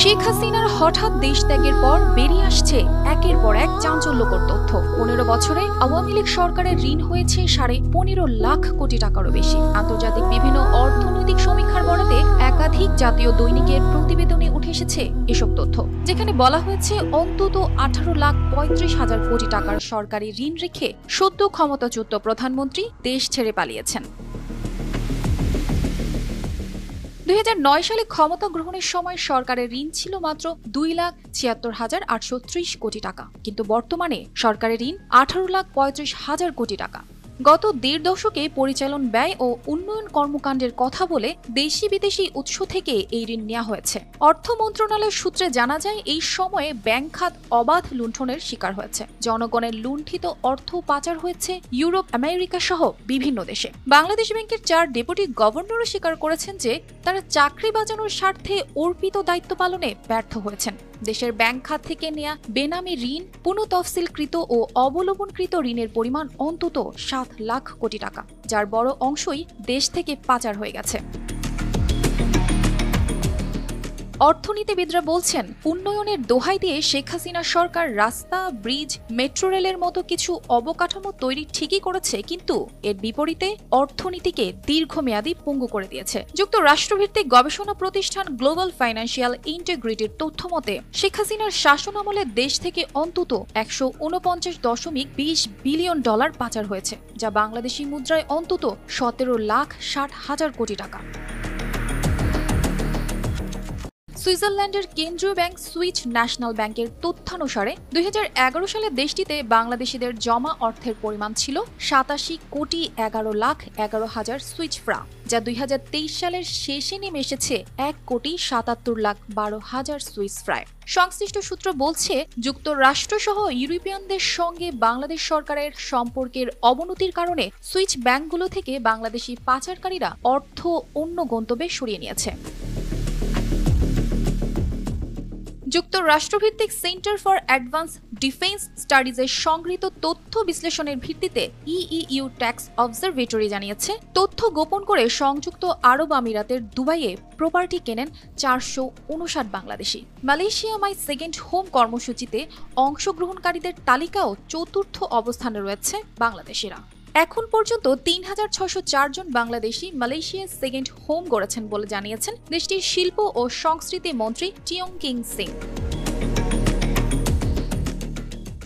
শেখ হাসিনার হঠাৎ দেশ ত্যাগের পর বেরিয়ে আসছে একের পর এক চাঞ্চল্যকর তথ্য। 15 বছরে আওয়ামী লীগ সরকারের ঋণ হয়েছে 15.5 লাখ কোটি টাকারও বেশি। আন্তর্জাতিক বিভিন্ন অর্থনৈতিক সমীক্ষার বরাতে একাধিক জাতীয় দৈনিকের প্রতিবেদনে উঠে এসেছে এসব তথ্য, যেখানে বলা হয়েছে অন্তত 18,35,000 কোটি টাকার সরকারি ঋণ রেখে সদ্য ক্ষমতাচ্যুত প্রধানমন্ত্রী দেশ ছেড়ে পালিয়েছেন। 2009 সালে ক্ষমতা গ্রহণের সময় সরকারের ঋণ ছিল মাত্র 2,76,830 কোটি টাকা, কিন্তু বর্তমানে সরকারের ঋণ 18,35,000 কোটি টাকা। গত 1.5 দশকে পরিচালন ব্যয় ও উন্নয়ন কর্মকাণ্ডের কথা বলে দেশি বিদেশি উৎস থেকে এই ঋণ নেওয়া হয়েছে। অর্থ মন্ত্রণালয়ের সূত্রে জানা যায়, এই সময়ে ব্যাংক খাত অবাধ লুণ্ঠনের শিকার হয়েছে। জনগণের লুণ্ঠিত অর্থ পাচার হয়েছে ইউরোপ, আমেরিকা সহ বিভিন্ন দেশে। বাংলাদেশ ব্যাংকের 4 ডেপুটি গভর্নরও স্বীকার করেছেন যে তারা চাকরি বাঁচানোর স্বার্থে অর্পিত দায়িত্ব পালনে ব্যর্থ হয়েছেন। দেশের ব্যাংক খাত থেকে নেয়া বেনামি ঋণ, পুনঃতফসিলকৃত ও অবলম্বনকৃত ঋণের পরিমাণ অন্তত 7 লাখ কোটি টাকা, যার বড় অংশই দেশ থেকে পাচার হয়ে গেছে। অর্থনীতিবিদরা বলছেন, উন্নয়নের দোহাই দিয়ে শেখ হাসিনা সরকার রাস্তা, ব্রিজ, মেট্রো রেলের মতো কিছু অবকাঠামো তৈরি ঠিকই করেছে, কিন্তু এর বিপরীতে অর্থনীতিকে দীর্ঘমেয়াদী পঙ্গু করে দিয়েছে। যুক্তরাষ্ট্রভিত্তিক গবেষণা প্রতিষ্ঠান গ্লোবাল ফাইন্যান্সিয়াল ইন্টিগ্রিটির তথ্য মতে, শেখ হাসিনার শাসনামলে দেশ থেকে অন্তত 149.20 বিলিয়ন ডলার পাচার হয়েছে, যা বাংলাদেশি মুদ্রায় অন্তত 17,60,000 কোটি টাকা। সুইজারল্যান্ডের কেন্দ্রীয় ব্যাংক সুইস ন্যাশনাল ব্যাংকের তথ্যানুসারে 2011 সালে দেশটিতে বাংলাদেশিদের জমা অর্থের পরিমাণ ছিল 87,11,11,000 সুইস ফ্রাঙ্ক, যা 2023 সালের শেষে নেমে এসেছে 1,77,12,000 সুইস ফ্রাঙ্ক। সংশ্লিষ্ট সূত্র বলছে, যুক্তরাষ্ট্রসহ ইউরোপিয়ানদের সঙ্গে বাংলাদেশ সরকারের সম্পর্কের অবনতির কারণে সুইস ব্যাংকগুলো থেকে বাংলাদেশি পাচারকারীরা অর্থ অন্য গন্তব্যে সরিয়ে নিয়েছে। যুক্তরাষ্ট্রভিত্তিক সেন্টার ফর অ্যাডভান্স ডিফেন্স স্টাডিজের সংগৃহীত তথ্য বিশ্লেষণের ভিত্তিতে ইইউ ট্যাক্স অবজারভেটরি জানিয়েছে, তথ্য গোপন করে সংযুক্ত আরব আমিরাতের দুবাইয়ে প্রপার্টি কেনেন 459 Bangladeshi. Malaysia my second home কর্মসূচিতে অংশগ্রহণকারীদের তালিকাও 4র্থ অবস্থানে রয়েছে বাংলাদেশিরা। এখন পর্যন্ত 3,604 জন বাংলাদেশি মালয়েশিয়ার সেকেন্ড হোম গড়েছেন বলে জানিয়েছেন দেশটির শিল্প ও সংস্কৃতি মন্ত্রী টিয়ং কিং সিং।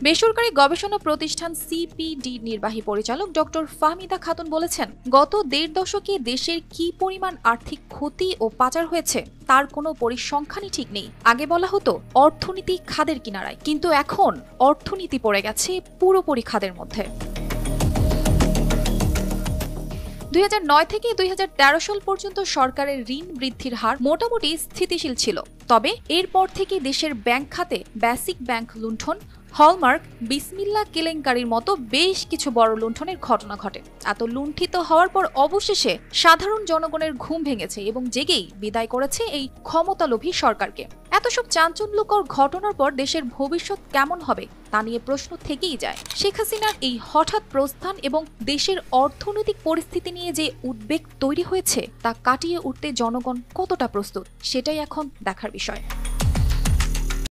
বেসরকারি গবেষণা প্রতিষ্ঠান সিপিডি নির্বাহী পরিচালক ডক্টর ফাহমিদা খাতুন বলেছেন, গত 1.5 দশকে দেশের কি পরিমাণ আর্থিক ক্ষতি ও পাচার হয়েছে তার কোনো পরিসংখ্যানই ঠিক নেই। আগে বলা হতো অর্থনীতি খাদের কিনারায়, কিন্তু এখন অর্থনীতি পড়ে গেছে পুরোপুরি খাদের মধ্যে। 2009 থেকে 2013 সাল পর্যন্ত সরকারের ঋণ বৃদ্ধির হার মোটামুটি স্থিতিশীল ছিল, তবে এরপর থেকে দেশের ব্যাংক খাতে বেসিক ব্যাংক লুণ্ঠন, হলমার্ক, বিসমিল্লাহ কেলেঙ্কারির মতো বেশ কিছু বড় লুণ্ঠনের ঘটনা ঘটে। এত লুণ্ঠিত হওয়ার পর অবশেষে সাধারণ জনগণের ঘুম ভেঙেছে এবং জেগেই বিদায় করেছে এই ক্ষমতালোভী সরকারকে। এত সব চাঞ্চল্যকর ঘটনার পর দেশের ভবিষ্যৎ কেমন হবে তা নিয়ে প্রশ্ন থেকেই যায়। শেখ হাসিনার এই হঠাৎ প্রস্থান এবং দেশের অর্থনৈতিক পরিস্থিতি নিয়ে যে উদ্বেগ তৈরি হয়েছে তা কাটিয়ে উঠতে জনগণ কতটা প্রস্তুত, সেটাই এখন দেখার বিষয়।